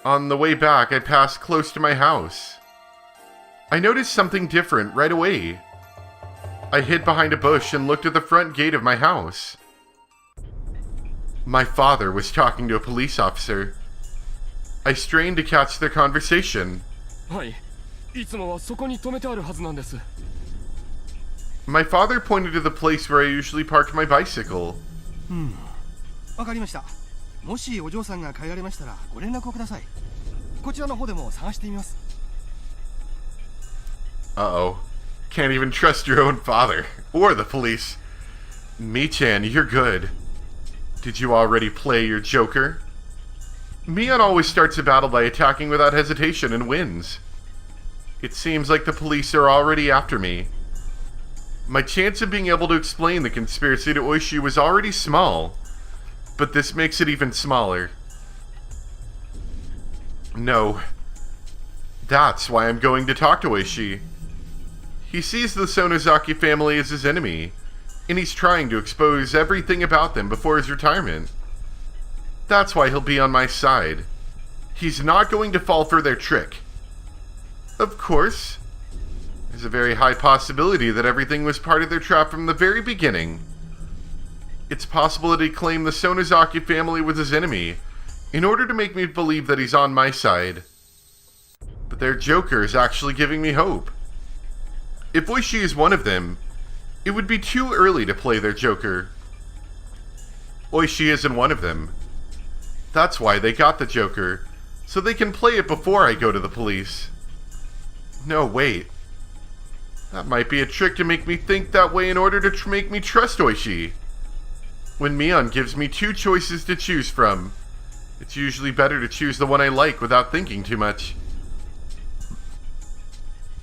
On the way back, I passed close to my house. I noticed something different right away. I hid behind a bush and looked at the front gate of my house. My father was talking to a police officer. I strained to catch their conversation. My father pointed to the place where I usually parked my bicycle. わかりました。もしお嬢さんが帰られましたらご連絡をください。こちらの方でも探してみます。Uh-oh. Can't even trust your own father. Or the police. Mi-chan, you're good. Did you already play your Joker? Mion always starts a battle by attacking without hesitation and wins. It seems like the police are already after me. My chance of being able to explain the conspiracy to Oishi was already small, but this makes it even smaller. No. That's why I'm going to talk to Oishi. He sees the Sonozaki family as his enemy, and he's trying to expose everything about them before his retirement. That's why he'll be on my side. He's not going to fall for their trick. Of course, there's a very high possibility that everything was part of their trap from the very beginning. It's possible that he claimed the Sonozaki family was his enemy in order to make me believe that he's on my side. But their Joker is actually giving me hope. If Oishi is one of them, it would be too early to play their Joker. Oishi isn't one of them. That's why they got the Joker, so they can play it before I go to the police. No, wait. That might be a trick to make me think that way in order to make me trust Oishi. When Mion gives me two choices to choose from, it's usually better to choose the one I like without thinking too much.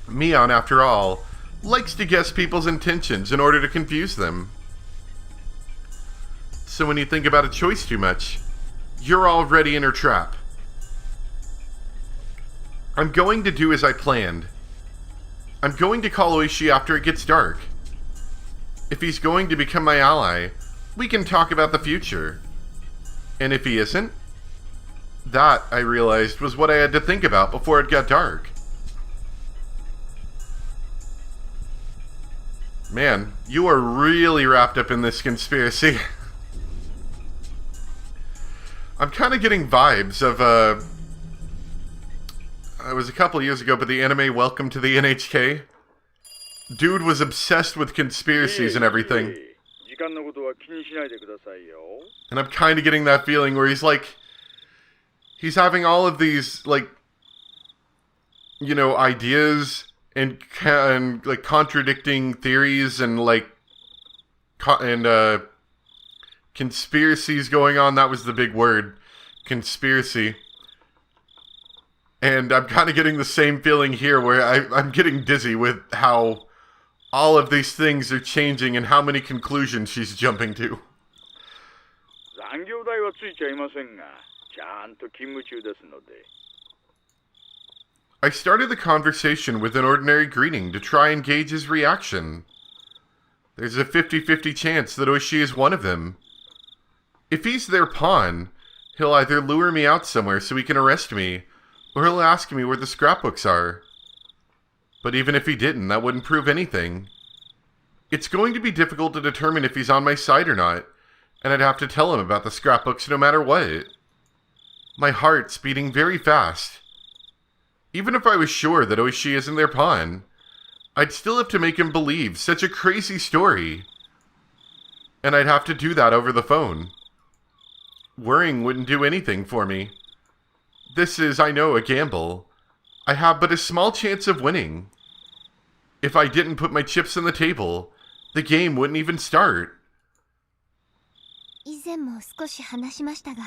Mion, after all, likes to guess people's intentions in order to confuse them. So when you think about a choice too much, you're already in her trap. I'm going to do as I planned. I'm going to call Oishi after it gets dark. If he's going to become my ally, we can talk about the future. And if he isn't, that, I realized, was what I had to think about before it got dark. Man, you are really wrapped up in this conspiracy. I'm kind of getting vibes of, it was a couple years ago, but the anime Welcome to the NHK. Dude was obsessed with conspiracies and everything. And I'm kind of getting that feeling where he's like, he's having all of these, like, you know, ideas and like contradicting theories and like conspiracies going on. That was the big word, conspiracy. And I'm kind of getting the same feeling here where I'm getting dizzy with how all of these things are changing and how many conclusions she's jumping to. I started the conversation with an ordinary greeting to try and gauge his reaction. There's a 50-50 chance that Oishi is one of them. If he's their pawn, he'll either lure me out somewhere so he can arrest me, or he'll ask me where the scrapbooks are. But even if he didn't, that wouldn't prove anything. It's going to be difficult to determine if he's on my side or not, and I'd have to tell him about the scrapbooks no matter what. My heart's beating very fast. Even if I was sure that Oishi isn't their pawn, I'd still have to make him believe such a crazy story. And I'd have to do that over the phone. Worrying wouldn't do anything for me. This is, I know, a gamble. I have but a small chance of winning. If I didn't put my chips on the table, the game wouldn't even start. 以前も少し話しましたが、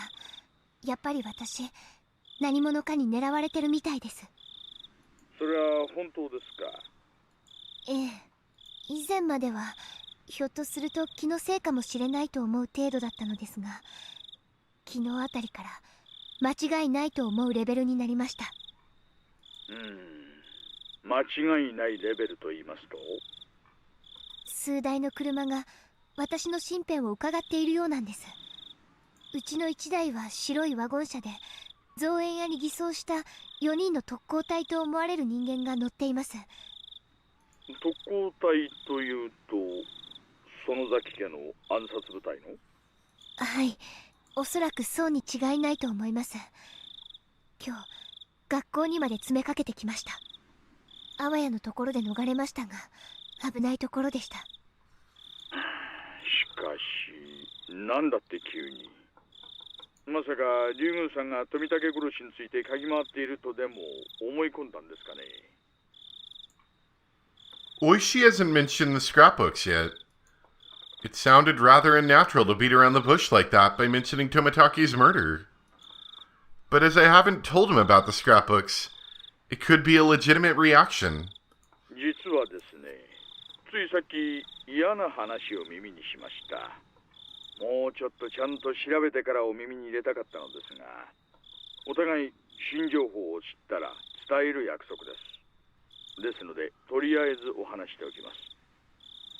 やっぱり私、何者かに狙われてるみたいです。それは本当ですか？ええ、以前まではひょっとすると気のせいかもしれないと思う程度だったのですが、昨日あたりから間違いないと思うレベルになりました。間違いないレベルと言いますと？数台の車が私の身辺を伺っているようなんです。うちの1台は白いワゴン車で、造園屋に偽装した4人の特攻隊と思われる人間が乗っています。特攻隊というと、園崎家の暗殺部隊の？はい、おそらくそうに違いないと思います。今日学校にまで詰めかけてきました。あわやのところで逃れましたが、危ないところでした。しかし、なんだって急に。まさか竜宮さんが富武殺しについて嗅ぎ回っているとでも思い込んだんですかね。Oishi hasn't mentioned the scrapbooks yet. It sounded rather unnatural to beat around the bush like that by mentioning Tomataki's murder. But as I haven't told him about the scrapbooks, it could be a legitimate reaction. 実はですね、ついさっき嫌な話を耳にしました。もうちょっとちゃんと調べてからお耳に入れたかったのですが、お互い新情報を知ったら伝える約束です。ですので、とりあえずお話しておきます。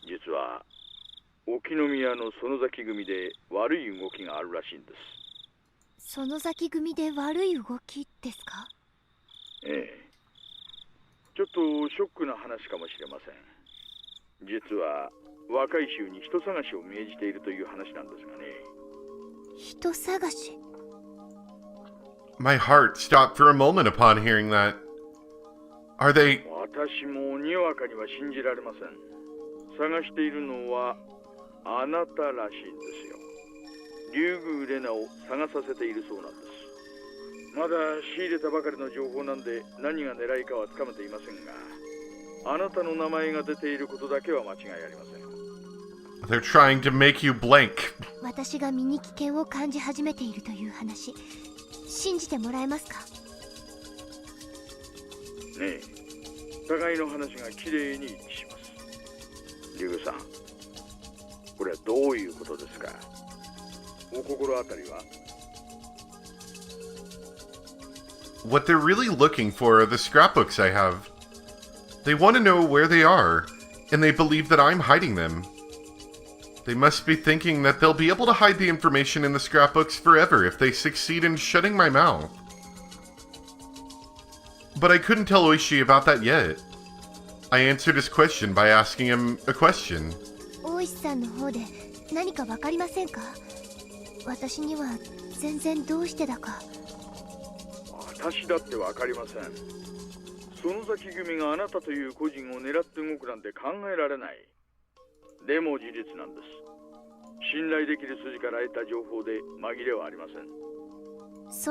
実は、沖宮の園崎組で悪い動きがあるらしいんです。園崎組で悪い動きですか？ええ。ちょっとショックな話かもしれません。実は、若い衆に人探しを命じているという話なんですがね。人探し？ My heart stopped for a moment upon hearing that. Are they... 私もにわかには信じられません。探しているのはあなたらしいんですよ。竜宮レナを探させているそうなんです。まだ仕入れたばかりの情報なんで何が狙いかはつかめていませんが、あなたの名前が出ていることだけは間違いありません。They're trying to make you blank. 私が身に危険を感じ始めているという話、信じてもらえますか？ねえ、互いの話がきれいに一致します。竜宮さん、これはどういうことですか？お心当たりは？ What they're really looking for are the scrapbooks I have. They want to know where they are, and they believe that I'm hiding them. They must be thinking that they'll be able to hide the information in the scrapbooks forever if they succeed in shutting my mouth. But I couldn't tell Oishi about that yet. I answered his question by asking him a question. 大石さんの方で何かわかりませんか？私には全然どうしてだか。私だってわかりません。園崎組があなたという個人を狙って動くなんて考えられない。でも事実なんです。信頼できる筋から得た情報で紛れはありません。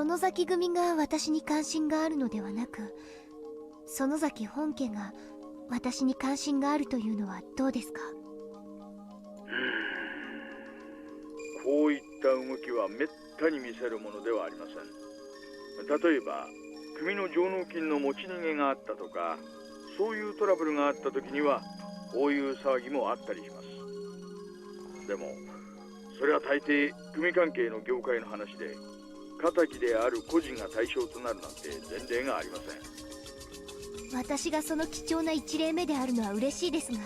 園崎組が私に関心があるのではなく、園崎本家が私に関心があるというのはどうですか？こういった動きはめったに見せるものではありません。例えば、組の上納金の持ち逃げがあったとか、そういうトラブルがあった時には、こういう騒ぎもあったりします。でも、それは大抵、組関係の業界の話で、仇である個人が対象となるなんて前例がありません。私がその貴重な一例目であるのは嬉しいですが、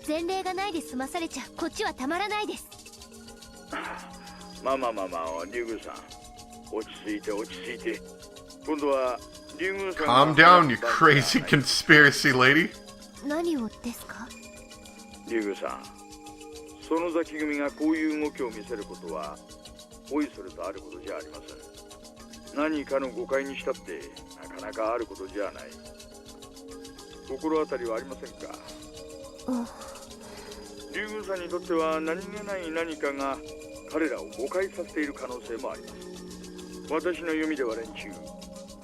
前例がないで済まされちゃこっちはたまらないです。まあ、竜宮さん、落ち着いて落ち着いて。今度は竜宮さん。 Calm down, you crazy conspiracy lady. 何をですか？竜宮さん、園崎組がこういう動きを見せることはおいそれとあることじゃありません。何かの誤解にしたってなかなかあることじゃない。心当たりはありませんか？竜宮さんにとっては何気ない何かが彼らを誤解させている可能性もあります。私の読みでは連中、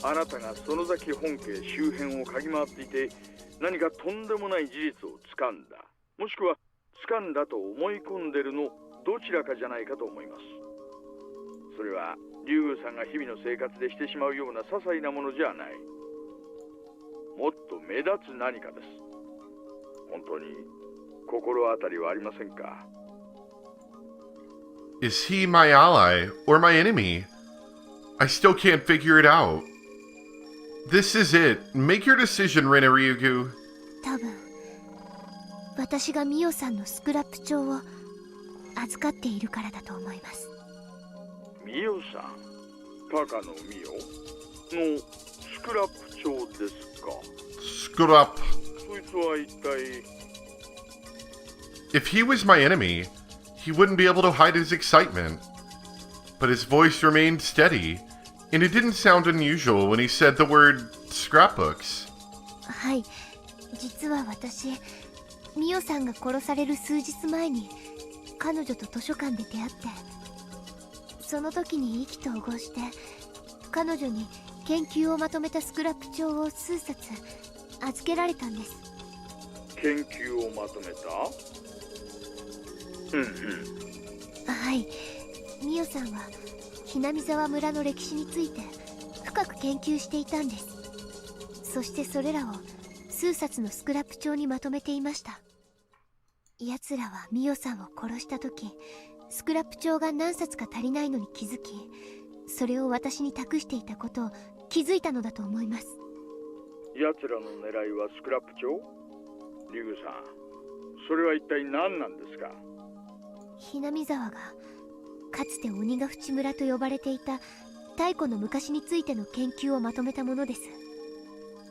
あなたが園崎本家周辺を嗅ぎ回っていて、何かとんでもない事実を掴んだ、もしくは掴んだと思い込んでるのどちらかじゃないかと思います。それは竜宮さんが日々の生活でしてしまうような些細なものじゃない。もっと目立つ何かです。本当に心当たりはありませんか？ Is he my ally or my enemy? I still can't figure it out. This is it. Make your decision, Rinariugu. 多分、私がミオさんのスクラップ帳を預かっているからだと思います。ミオさん？高野美代のスクラップ帳ですか。Scrap. そいつは一体。 If he was my enemy, he wouldn't be able to hide his excitement. But his voice remained steady, and it didn't sound unusual when he said the word scrapbooks. はい、実は私、ミオさんが殺される数日前に彼女と図書館で出会って、その時に意気投合して彼女に研究をまとめたスクラップ帳を数冊預けられたんです。研究をまとめた。はい、ミオさんはひなみ沢村の歴史について深く研究していたんです。そしてそれらを数冊のスクラップ帳にまとめていました。奴らはミオさんを殺した時、スクラップ帳が何冊か足りないのに気づき、それを私に託していたことを気づいたのだと思います。奴らの狙いはスクラップ帳。リグさん、それは一体何なんですか。ひなみ沢がかつて鬼ヶ淵村と呼ばれていた太古の昔についての研究をまとめたものです。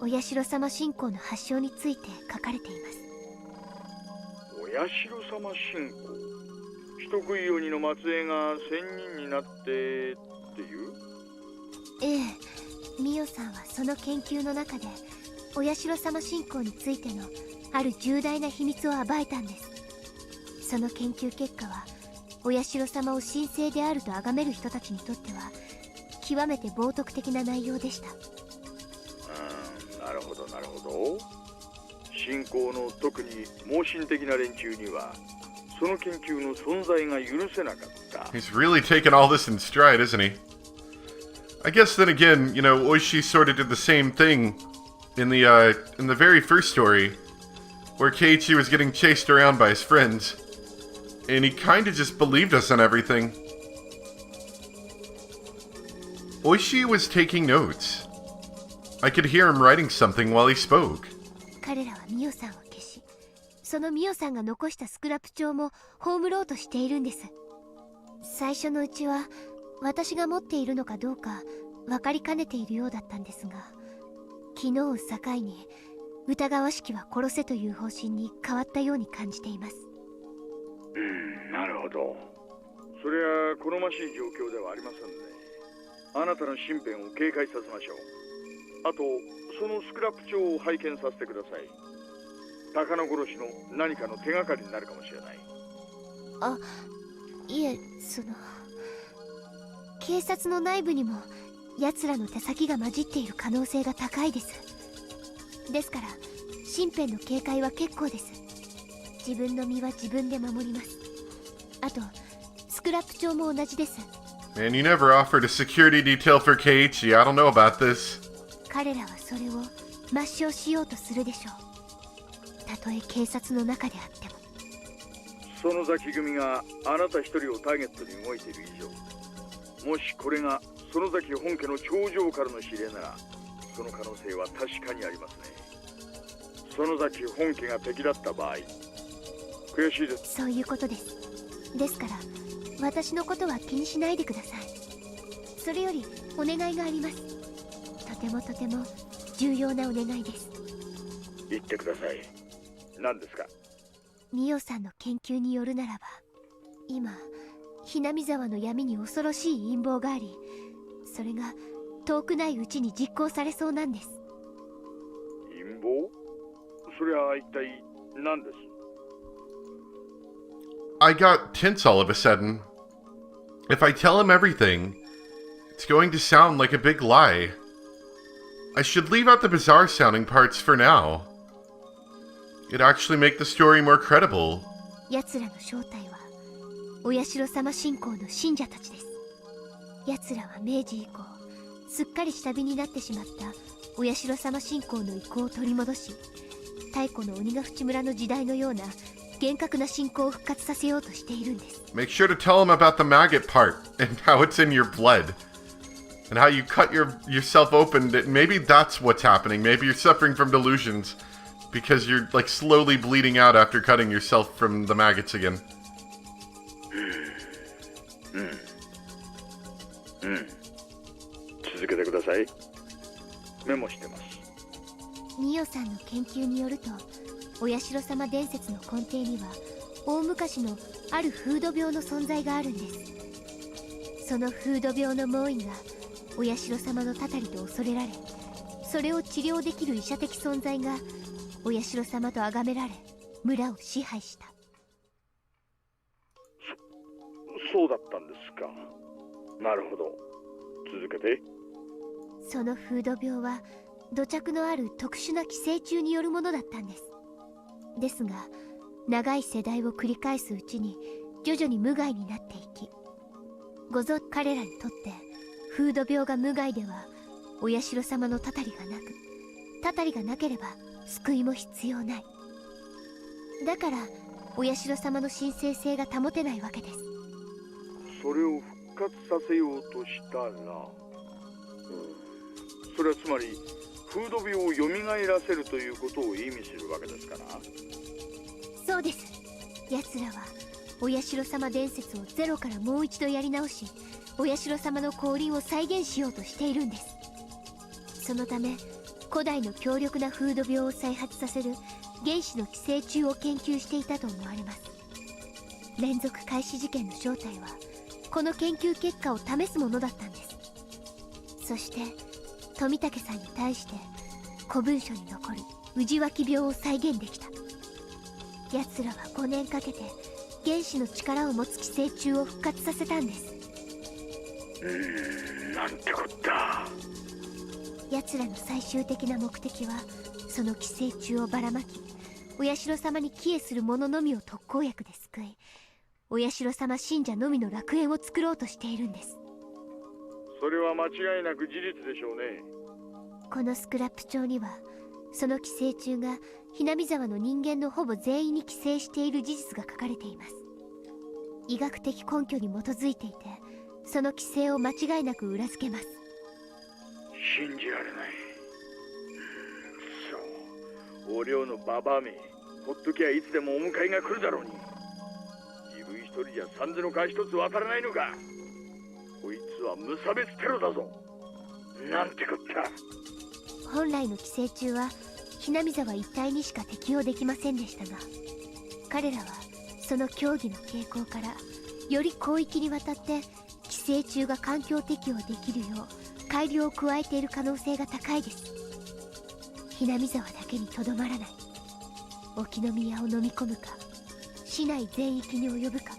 お社様信仰の発祥について書かれています。お社様信仰。人食い鬼の末裔が仙人になってっていう。ええ、ミオさんはその研究の中でお社様信仰についてのある重大な秘密を暴いたんです。その研究結果はお社様を神聖であると崇める人たちにとっては極めて冒涜的な内容でした。なるほどなるほど。信仰の特に盲信的な連中にはその研究の存在が許せなかった。 He's really taken all this in stride, isn't he? I guess then again, you know, Oishi sort of did the same thing in the very first story, where Keiichi was getting chased around by his friends, and he kind of just believed us on everything. Oishi was taking notes. I could hear him writing something while he spoke. 彼らはミオさんを消し、そのミオさんが残したスクラップ帳も葬ろうとしているんです。最初のうちは私が持っているのかどうか分かりかねているようだったんですが、昨日を境に疑わしきは殺せという方針に変わったように感じています。なるほど。それは好ましい状況ではありませんね。あなたの身辺を警戒させましょう。あとそのスクラップ帳を拝見させてください。高野殺しの何かの手がかりになるかもしれない。あ、いえ、警察の内部にも奴らの手先が混じっている可能性が高いです。ですから身辺の警戒は結構です。自分の身は自分で守ります。あとスクラップ帳も同じです。 Man, you never offered a security detail for Keiichi. I don't know about this. 彼らはそれを抹消しようとするでしょう。たとえ警察の中であっても。園崎組があなた一人をターゲットに動いている以上、もしこれが園崎本家の頂上からの指令なら、その可能性は確かにありますね。園崎本家が敵だった場合、悔しいです。そういうことです。ですから私のことは気にしないでください。それよりお願いがあります。とても重要なお願いです。言ってください。何ですか。ミオさんの研究によるならば、今ひなみ沢の闇に恐ろしい陰謀があり、それが遠くないうちに実行されそうなんです。陰謀？それは一体何です？ I got tense all of a sudden. If I tell him everything, it's going to sound like a big lie. I should leave out the bizarre sounding parts for now. It'd actually make the story more credible. 奴らの正体はお社様信仰の信者たちです。奴らは明治以降すっかり下火になってしまったお社様信仰の意向を取り戻し、太古の鬼ヶ淵村の時代のような厳格な信仰を復活させようとしているんです。 Make sure to tell him about the maggot part and how it's in your blood. And how you cut yourself open. Maybe that's what's happening. Maybe you're suffering from delusions because you're like slowly bleeding out after cutting yourself from the maggots again. 続けてください。メモしてます。ミオさんの研究によると、お社様伝説の根底には大昔のある風土病の存在があるんです。その風土病の猛威がお社様のたたりと恐れられ、それを治療できる医者的存在がお社様と崇められ、村を支配した。そうだったんですか。なるほど。続けて。その風土病は土着のある特殊な寄生虫によるものだったんです。ですが長い世代を繰り返すうちに徐々に無害になっていき、ごぞ彼らにとって風土病が無害ではお社様のたたりがなく、たたりがなければ救いも必要ない。だからお社様の神聖性が保てないわけです。それを復活させようとしたら、それはつまり風土病を蘇らせるということを意味するわけですから。そうです。奴らはお社様伝説をゼロからもう一度やり直し、お社様の降臨を再現しようとしているんです。そのため古代の強力な風土病を再発させる原始の寄生虫を研究していたと思われます。連続開始事件の正体はこの研究結果を試すものだったんです。そして富武さんに対して古文書に残る氏脇病を再現できた。奴らは5年かけて原始の力を持つ寄生虫を復活させたんです。なんてこった。奴らの最終的な目的はその寄生虫をばらまき、お社様に帰依する者のみを特効薬で救い、お社様信者のみの楽園を作ろうとしているんです。それは間違いなく事実でしょうね。このスクラップ帳にはその寄生虫がひなみ沢の人間のほぼ全員に寄生している事実が書かれています。医学的根拠に基づいていて、その寄生を間違いなく裏付けます。信じられない。そう、お寮のババアめ、ほっときゃいつでもお迎えが来るだろうに。自分一人じゃ三途の川一つ渡らないのか。こいつは無差別テロだぞ。なんてこった。本来の寄生虫はひなみ沢一帯にしか適用できませんでしたが、彼らはその競技の傾向からより広域にわたって寄生虫が環境適応できるよう改良を加えている可能性が高いです。ひなみ沢だけにとどまらない。沖宮を飲み込むか、市内全域に及ぶか、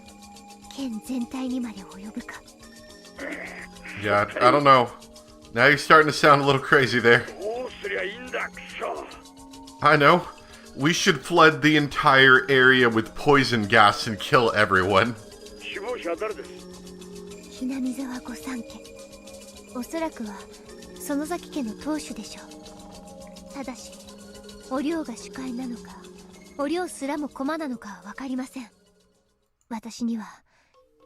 県全体にまで及ぶか。Yeah, I don't know. Now you're starting to sound a little crazy there. どうすりゃいいんだ、くそ。 I know. We should flood the entire area with poison gas and kill everyone. 首謀者は誰です？ひなみ沢御三家。おそらくは園崎家の当主でしょう。ただしお寮が主会なのか、お寮すらも駒なのかは分かりません。私には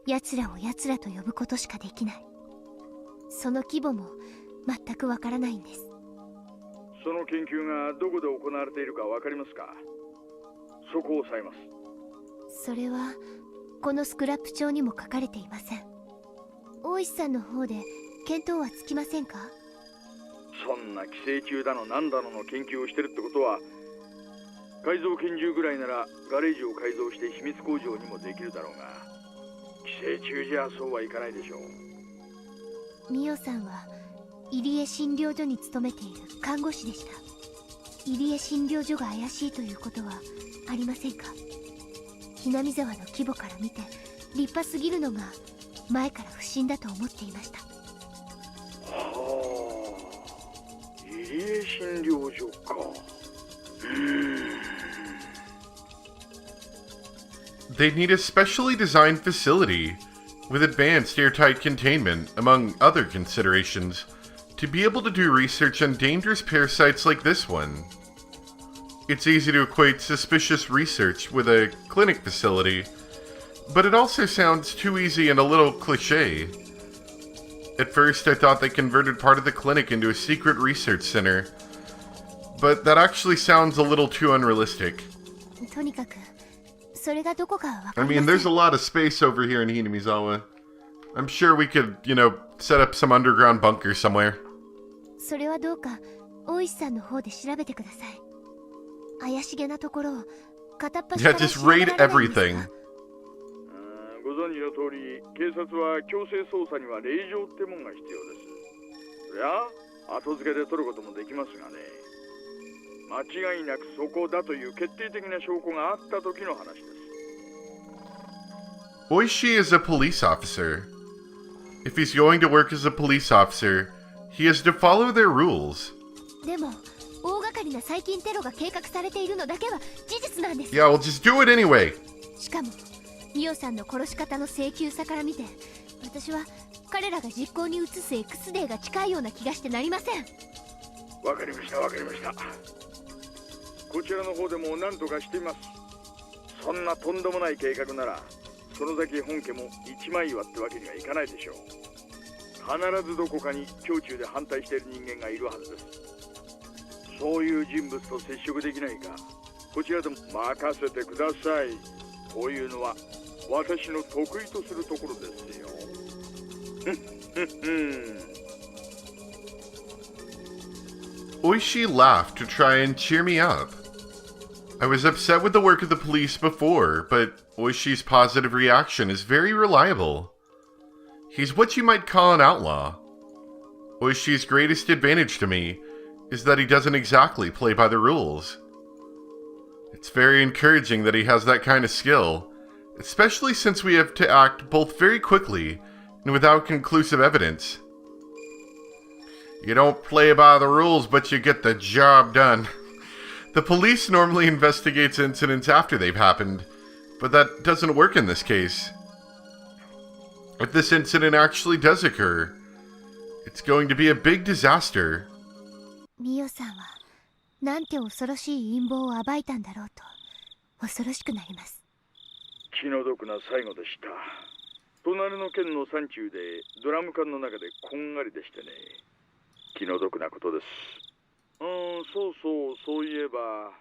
奴らを奴らと呼ぶことしかできない。その規模も全く分からないんです。その研究がどこで行われているか分かりますか？そこを押さえます。それはこのスクラップ帳にも書かれていません。大石さんの方で見当はつきませんか？そんな寄生虫だのなんだのの研究をしてるってことは、改造拳銃ぐらいならガレージを改造して秘密工場にもできるだろうが、寄生虫じゃそうはいかないでしょう。ミオさんは入江診療所に勤めている看護師でした。入江診療所が怪しいということはありませんか？ひなみ沢の規模から見て立派すぎるのが前から不審だと思っていました。はあ、入江診療所か。They need a specially designed facility with advanced airtight containment, among other considerations, to be able to do research on dangerous parasites like this one. It's easy to equate suspicious research with a clinic facility, but it also sounds too easy and a little cliché. At first, I thought they converted part of the clinic into a secret research center, but that actually sounds a little too unrealistic. とにかくそれがどこかは分か I りま mean, せん。 there's a lot of space over here in Hinamizawa. I'm sure we could, set up some underground bunker somewhere. それはどうか大石さんの方で調べてください。怪しげなところを片っ端か Yeah, ら just 調べ raid られないんです everything. か。ご存知の通り、警察は強制捜査には令状ってもんが必要です。そりゃ後付けで取ることもできますがね、間違いなくそこだという決定的な証拠があった時の話です。Oishi is a police officer. If he's going to work as a police officer, he has to follow their rules. でも大掛かりな最近テロが計画されているのだけは事実なんです。 Yeah, we'll just do it anyway. しかもミオさんの殺し方の請求さから見て、私は彼らが実行に移す X デーが近いような気がしてなりません。わかりましたわかりました。こちらの方でも何とかしています。そんなとんでもない計画なら園崎本家も一枚岩ってわけにはいかないでしょう。必ずどこかに胸中で反対している人間がいるはずです。そういう人物と接触できないか、こちらでも任せてください。こういうのは私の得意とするところですよ。Oishi laughed to try and cheer me up. I was upset with the work of the police before, but Oishi's positive reaction is very reliable. He's what you might call an outlaw. Oishi's greatest advantage to me is that he doesn't exactly play by the rules. It's very encouraging that he has that kind of skill, especially since we have to act both very quickly and without conclusive evidence. You don't play by the rules, but you get the job done. The police normally investigates incidents after they've happened, but that doesn't work in this case. If this incident actually does occur, it's going to be a big disaster. ミオさんはなんて恐ろしい陰謀を暴いたんだろうと恐ろしくなります。気の毒な最後でした。隣の県の山中でドラム缶の中でこんがりでしてね、気の毒なことです。そういえば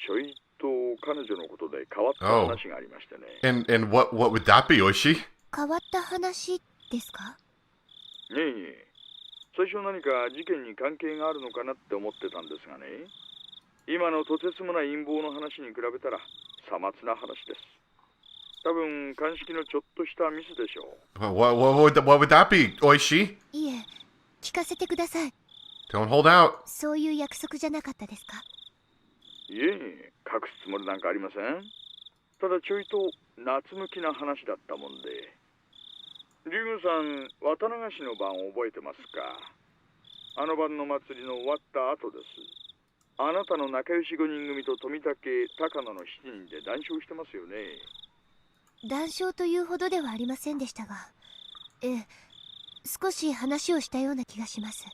ちょいと彼女のことで変わった話がありましてね。And what would that be, Oishi? 変わった話ですか。ねえ、最初何か事件に関係があるのかなって思ってたんですがね、今のとてつもない陰謀の話に比べたらさまつな話です。多分鑑識のちょっとしたミスでしょう。What would that be, Oishi? いえ、聞かせてください。 Don't hold out. そういう約束じゃなかったですか。いえ、隠すつもりなんかありません。ただちょいと夏向きな話だったもんで。リュウさん、渡流しの晩を覚えてますか。あの晩の祭りの終わった後です。あなたの仲良し5人組と富武、高野の7人で談笑してますよね。談笑というほどではありませんでしたが、少し話をしたような気がします。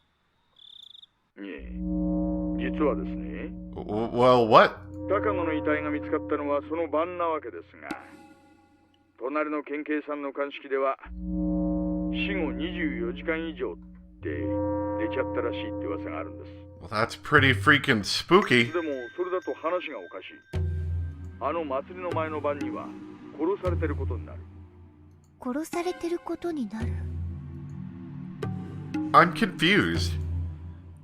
実はですね。Well, what? 高野の遺体が見つかったのはその晩なわけですが、隣の県警さんの鑑識では死後24時間以上って出ちゃったらしいって噂があるんです。Well, that's pretty freaking spooky. でもそれだと話がおかしい。あの祭りの前の晩には殺されてることになる。殺されてることになる。I'm confused.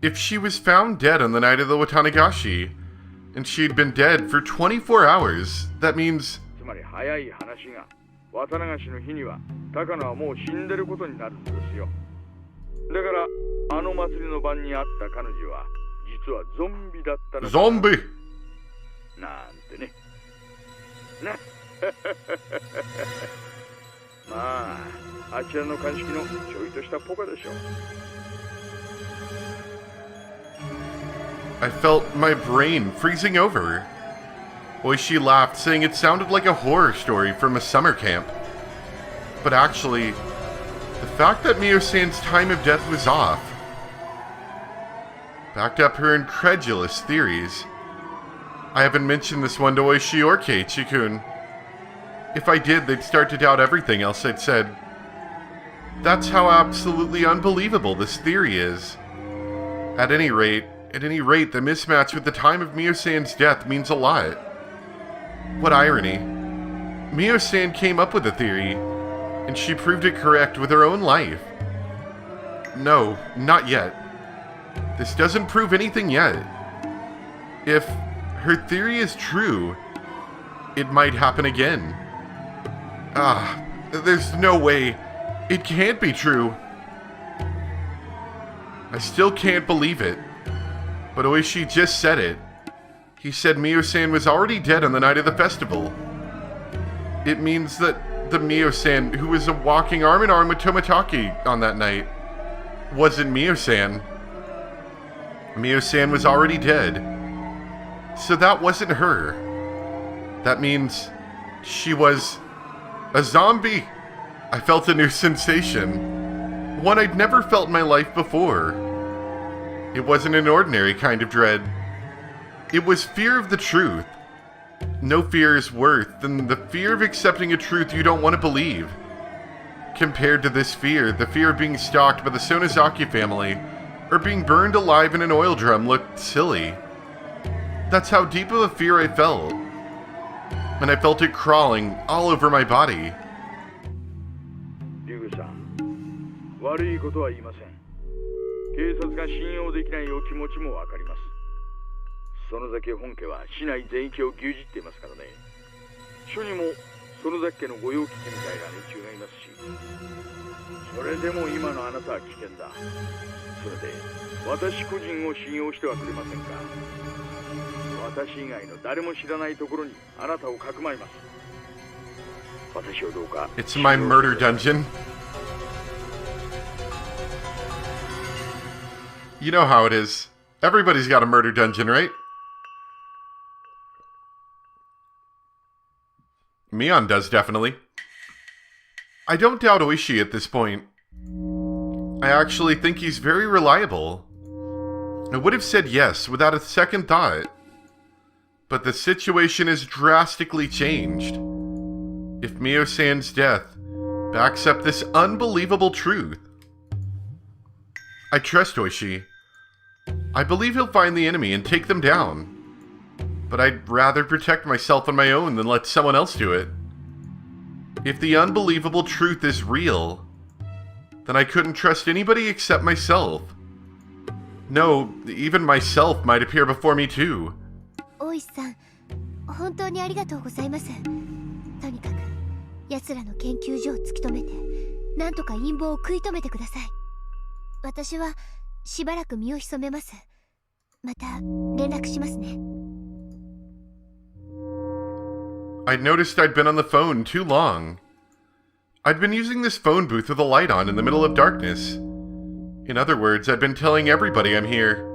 If she was found dead on the night of the Watanagashi, and she'd been dead for 24 hours, that means... つまり早い話が、渡流しの日には高野はもう死んでることになるんですよ。だからあの祭りの晩に会った彼女は実はゾンビだったの。ゾンビなんてね。まあ、あちらの鑑識のちょいとしたポカでしょう。I felt my brain freezing over. Oishi laughed, saying it sounded like a horror story from a summer camp. But actually, the fact that Miyo-san's time of death was off backed up her incredulous theories. I haven't mentioned this one to Oishi or Keiichi-kun. If I did, they'd start to doubt everything else I'd said. That's how absolutely unbelievable this theory is. At any rate, the mismatch with the time of Miyo-san's death means a lot. What irony. Miyo-san came up with the theory, and she proved it correct with her own life. No, not yet. This doesn't prove anything yet. If her theory is true, it might happen again. There's no way. It can't be true. I still can't believe it. But Oishi just said it. He said Mio-san was already dead on the night of the festival. It means that the Mio-san, who was walking arm in arm with Tomitaki on that night, wasn't Mio-san. Mio-san was already dead. So that wasn't her. That means she was a zombie. I felt a new sensation. One I'd never felt in my life before. It wasn't an ordinary kind of dread. It was fear of the truth. No fear is worse than the fear of accepting a truth you don't want to believe. Compared to this fear, the fear of being stalked by the Sonozaki family or being burned alive in an oil drum looked silly. That's how deep of a fear I felt. And I felt it crawling all over my body. リュウさん、悪いことは言いません。警察が信用できないお気持ちもわかります。園崎本家は市内全域を牛耳っていますからね。署にも園崎家の御用聞きみたいな連中がいますし、それでも今のあなたは危険だ。それで私個人を信用してはくれませんか。私以外の誰も知らないところにあなたをかくまいます。私をどうか。It's my murder dungeon. You know how it is. Everybody's got a murder dungeon, right? Mion does, definitely. I don't doubt Oishi at this point. I actually think he's very reliable. I would have said yes without a second thought. But the situation has drastically changed. If Mio-san's death backs up this unbelievable truth. I trust Oishi. I believe he'll find the enemy and take them down. But I'd rather protect myself on my own than let someone else do it. If the unbelievable truth is real, then I couldn't trust anybody except myself. No, even myself might appear before me too. 大石さん、本当にありがとうございます。とにかく奴らの研究所を突き止めて、なんとか陰謀を食い止めてください。私はしばらく身を潜めます。また連絡しますね。I'd noticed I'd been on the phone too long. I'd been using this phone booth with a light on in the middle of darkness. In other words, I'd been telling everybody I'm here.